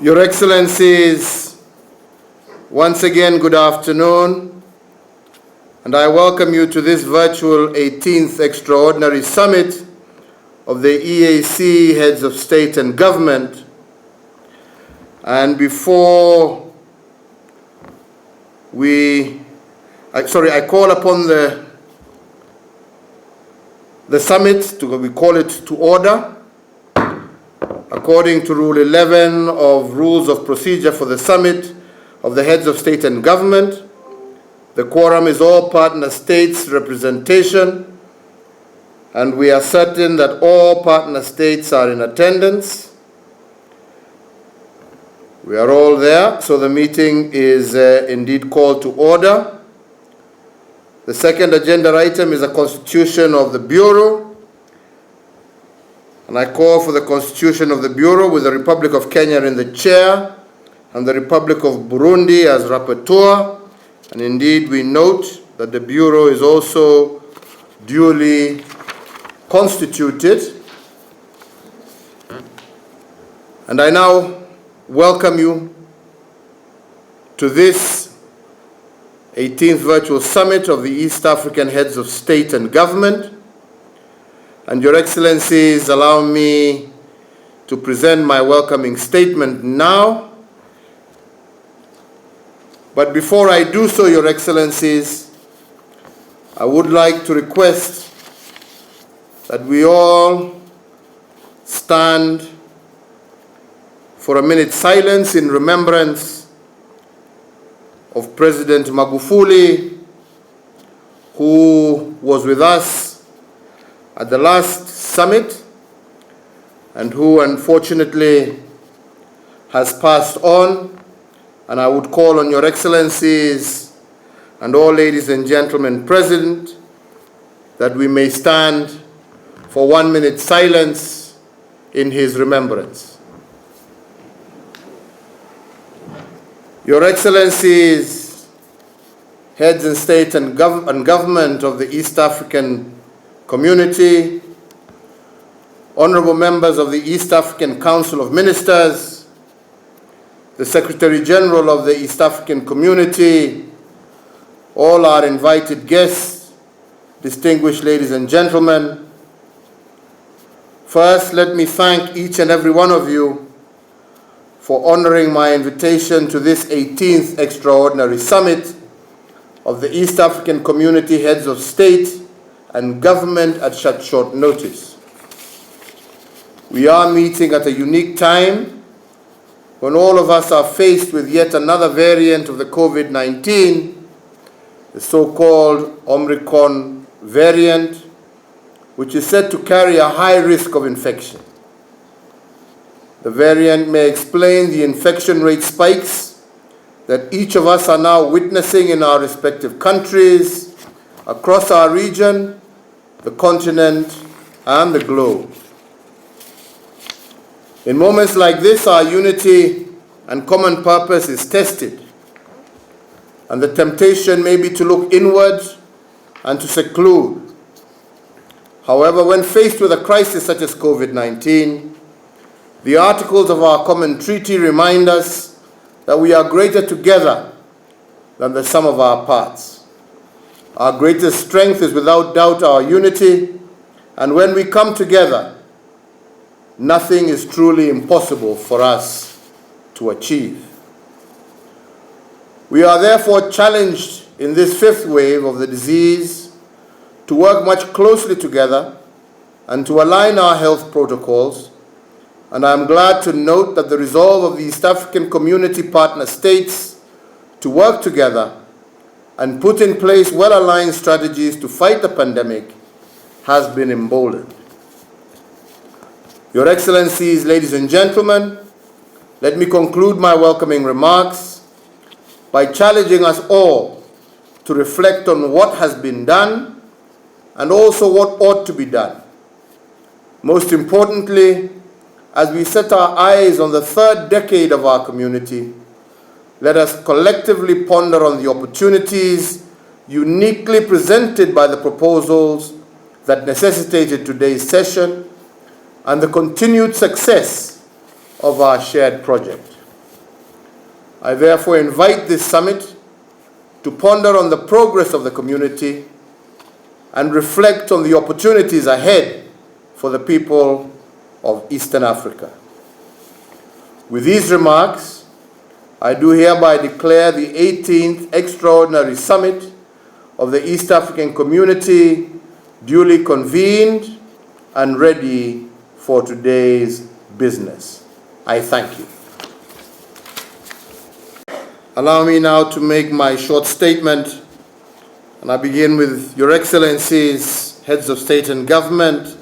Your Excellencies, once again, good afternoon, and I welcome you to this virtual 18th Extraordinary Summit of the EAC Heads of State and Government. And before I call upon the summit, we call it to order. According to Rule 11 of Rules of Procedure for the Summit of the Heads of State and Government, the quorum is all partner states' representation, and we are certain that all partner states are in attendance. We are all there, so the meeting is indeed called to order. The second agenda item is a constitution of the Bureau. And I call for the Constitution of the Bureau with the Republic of Kenya in the chair and the Republic of Burundi as rapporteur. And indeed, we note that the Bureau is also duly constituted. And I now welcome you to this 18th Virtual Summit of the East African Heads of State and Government. And Your Excellencies, allow me to present my welcoming statement now. But before I do so, Your Excellencies, I would like to request that we all stand for a minute's silence in remembrance of President Magufuli, who was with us at the last summit and who unfortunately has passed on. And I would call on Your Excellencies and all ladies and gentlemen present that we may stand for 1 minute silence in his remembrance. Your Excellencies, Heads of State and Government of the East African Community, honorable members of the East African Council of Ministers, the Secretary General of the East African Community, all our invited guests, distinguished ladies and gentlemen. First, let me thank each and every one of you for honoring my invitation to this 18th Extraordinary Summit of the East African Community Heads of State and Government at such short notice. We are meeting at a unique time when all of us are faced with yet another variant of the COVID-19, the so-called Omicron variant, which is said to carry a high risk of infection. The variant may explain the infection rate spikes that each of us are now witnessing in our respective countries, across our region, the continent, and the globe. In moments like this, our unity and common purpose is tested, and the temptation may be to look inward and to seclude. However, when faced with a crisis such as COVID-19, the articles of our common treaty remind us that we are greater together than the sum of our parts. Our greatest strength is without doubt our unity, and when we come together, nothing is truly impossible for us to achieve. We are therefore challenged in this fifth wave of the disease to work much closely together and to align our health protocols, and I am glad to note that the resolve of the East African Community partner states to work together and put in place well-aligned strategies to fight the pandemic has been emboldened. Your Excellencies, ladies and gentlemen, let me conclude my welcoming remarks by challenging us all to reflect on what has been done and also what ought to be done. Most importantly, as we set our eyes on the third decade of our community, let us collectively ponder on the opportunities uniquely presented by the proposals that necessitated today's session and the continued success of our shared project. I therefore invite this summit to ponder on the progress of the community and reflect on the opportunities ahead for the people of Eastern Africa. With these remarks, I do hereby declare the 18th Extraordinary Summit of the East African Community duly convened and ready for today's business. I thank you. Allow me now to make my short statement, and I begin with Your Excellencies, Heads of State and Government,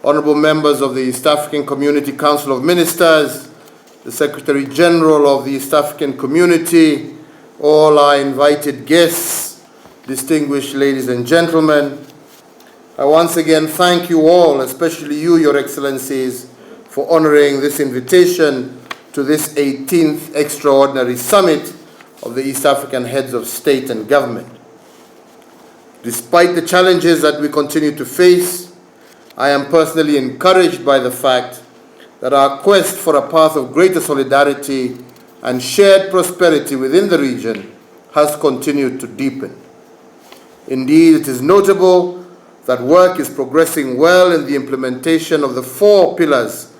Honorable Members of the East African Community Council of Ministers, the Secretary General of the East African Community, all our invited guests, distinguished ladies and gentlemen. I once again thank you all, especially you, Your Excellencies, for honoring this invitation to this 18th Extraordinary Summit of the East African Heads of State and Government. Despite the challenges that we continue to face, I am personally encouraged by the fact that our quest for a path of greater solidarity and shared prosperity within the region has continued to deepen. Indeed, it is notable that work is progressing well in the implementation of the 4 pillars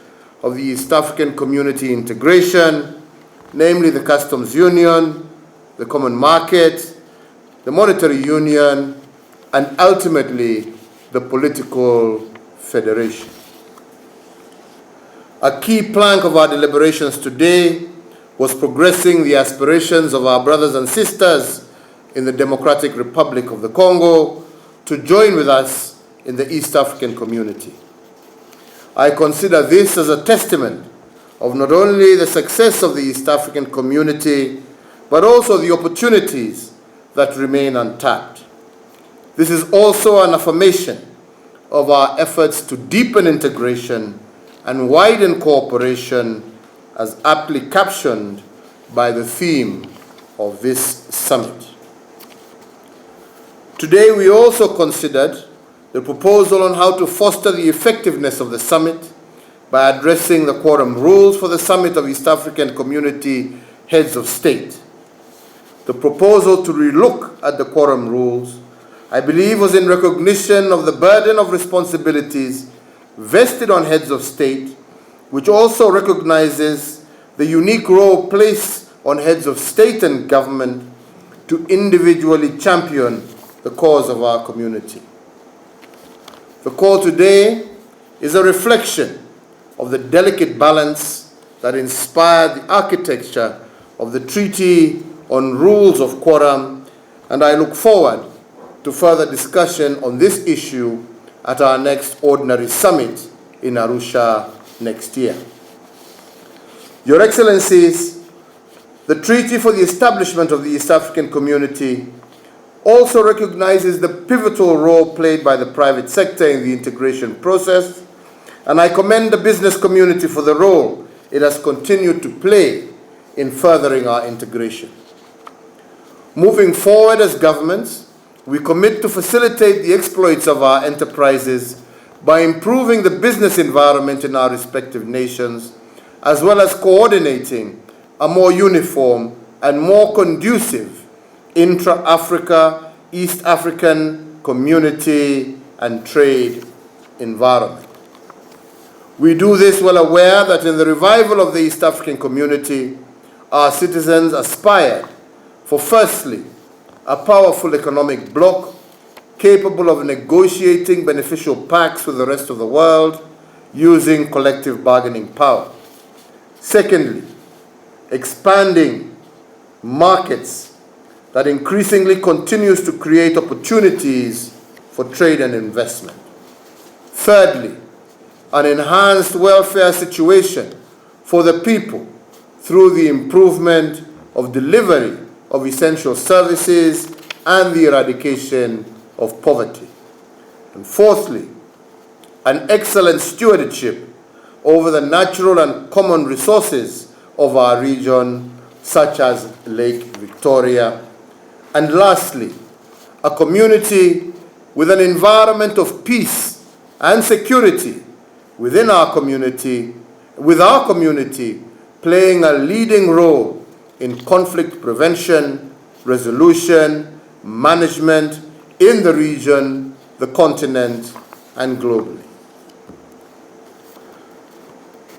of the East African community integration, namely the customs union, the common market, the monetary union, and ultimately the political federation. A key plank of our deliberations today was progressing the aspirations of our brothers and sisters in the Democratic Republic of the Congo to join with us in the East African community. I consider this as a testament of not only the success of the East African community, but also the opportunities that remain untapped. This is also an affirmation of our efforts to deepen integration and widen cooperation, as aptly captioned by the theme of this summit. Today we also considered the proposal on how to foster the effectiveness of the summit by addressing the quorum rules for the Summit of East African Community Heads of State. The proposal to relook at the quorum rules, I believe, was in recognition of the burden of responsibilities vested on heads of state, which also recognizes the unique role placed on heads of state and government to individually champion the cause of our community. The call today is a reflection of the delicate balance that inspired the architecture of the Treaty on Rules of Quorum, and I look forward to further discussion on this issue at our next Ordinary Summit in Arusha next year. Your Excellencies, the Treaty for the Establishment of the East African Community also recognizes the pivotal role played by the private sector in the integration process, and I commend the business community for the role it has continued to play in furthering our integration. Moving forward as governments, we commit to facilitate the exploits of our enterprises by improving the business environment in our respective nations, as well as coordinating a more uniform and more conducive intra-Africa, East African community and trade environment. We do this well aware that in the revival of the East African community, our citizens aspired for, firstly, a powerful economic bloc capable of negotiating beneficial pacts with the rest of the world using collective bargaining power. Secondly, expanding markets that increasingly continues to create opportunities for trade and investment. Thirdly, an enhanced welfare situation for the people through the improvement of delivery of essential services and the eradication of poverty. And fourthly, an excellent stewardship over the natural and common resources of our region, such as Lake Victoria. And lastly, a community with an environment of peace and security within our community, with our community playing a leading role in conflict prevention, resolution, management in the region, the continent, and globally.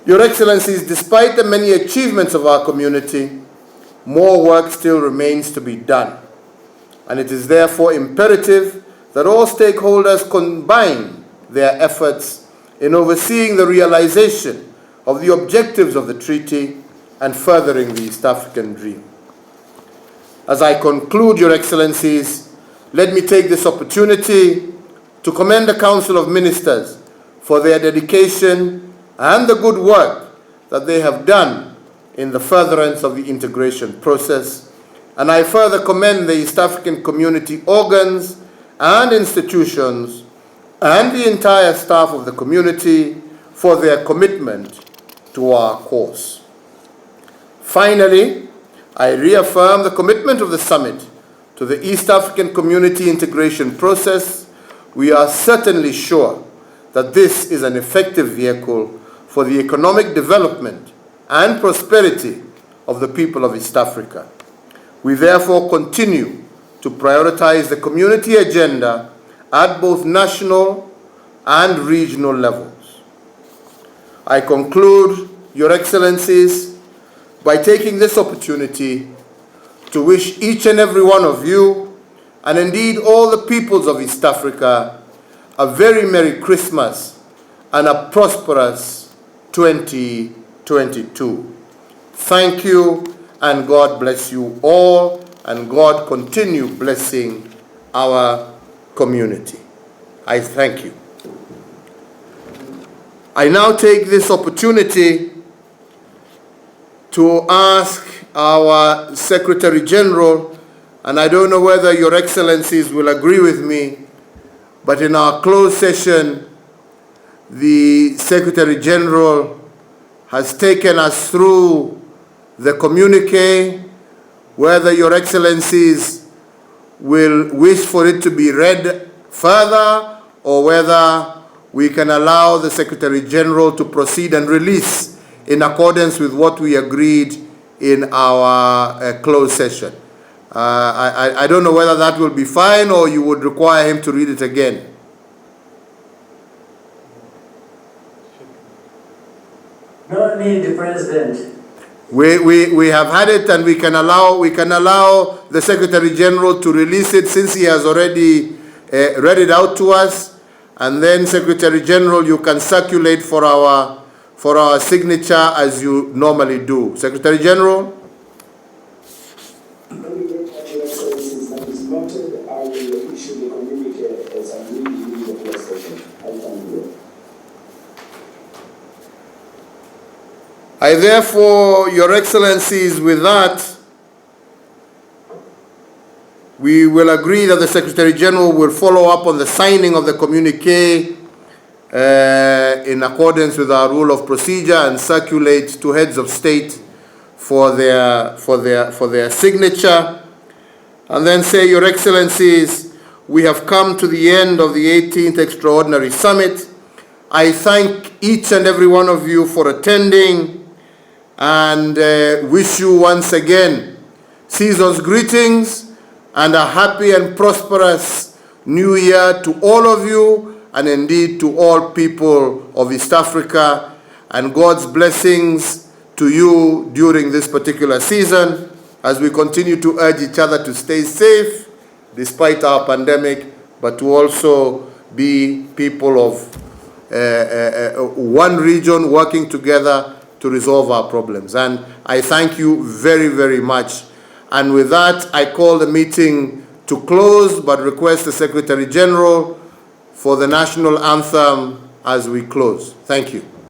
Your Excellencies, despite the many achievements of our community, more work still remains to be done, and it is therefore imperative that all stakeholders combine their efforts in overseeing the realization of the objectives of the treaty and furthering the East African dream. As I conclude, Your Excellencies, let me take this opportunity to commend the Council of Ministers for their dedication and the good work that they have done in the furtherance of the integration process. And I further commend the East African community organs and institutions and the entire staff of the community for their commitment to our cause. Finally, I reaffirm the commitment of the summit to the East African community integration process. We are certainly sure that this is an effective vehicle for the economic development and prosperity of the people of East Africa. We therefore continue to prioritize the community agenda at both national and regional levels. I conclude, Your Excellencies, by taking this opportunity to wish each and every one of you, and indeed all the peoples of East Africa, a very Merry Christmas and a prosperous 2022. Thank you, and God bless you all, and God continue blessing our community. I thank you. I now take this opportunity to ask our Secretary General, and I don't know whether Your Excellencies will agree with me, but in our closed session, the Secretary General has taken us through the communique, whether Your Excellencies will wish for it to be read further, or whether we can allow the Secretary General to proceed and release in accordance with what we agreed in our closed session. I don't know whether that will be fine, or you would require him to read it again. No need, President. We have had it, and we can allow the Secretary General to release it, since he has already read it out to us. And then, Secretary General, you can circulate for our signature as you normally do. Secretary General? That is noted. I will issue the communique as agreed in the closed session. I thank you. I therefore, Your Excellencies, with that, we will agree that the Secretary General will follow up on the signing of the communique in accordance with our rule of procedure and circulate to heads of state for their signature. And then say, Your Excellencies, we have come to the end of the 18th Extraordinary Summit. I thank each and every one of you for attending, and wish you once again season's greetings and a happy and prosperous New Year to all of you, and indeed to all people of East Africa, and God's blessings to you during this particular season, as we continue to urge each other to stay safe despite our pandemic, but to also be people of one region working together to resolve our problems. And I thank you very, very much. And with that, I call the meeting to close, but request the Secretary General for the national anthem as we close. Thank you.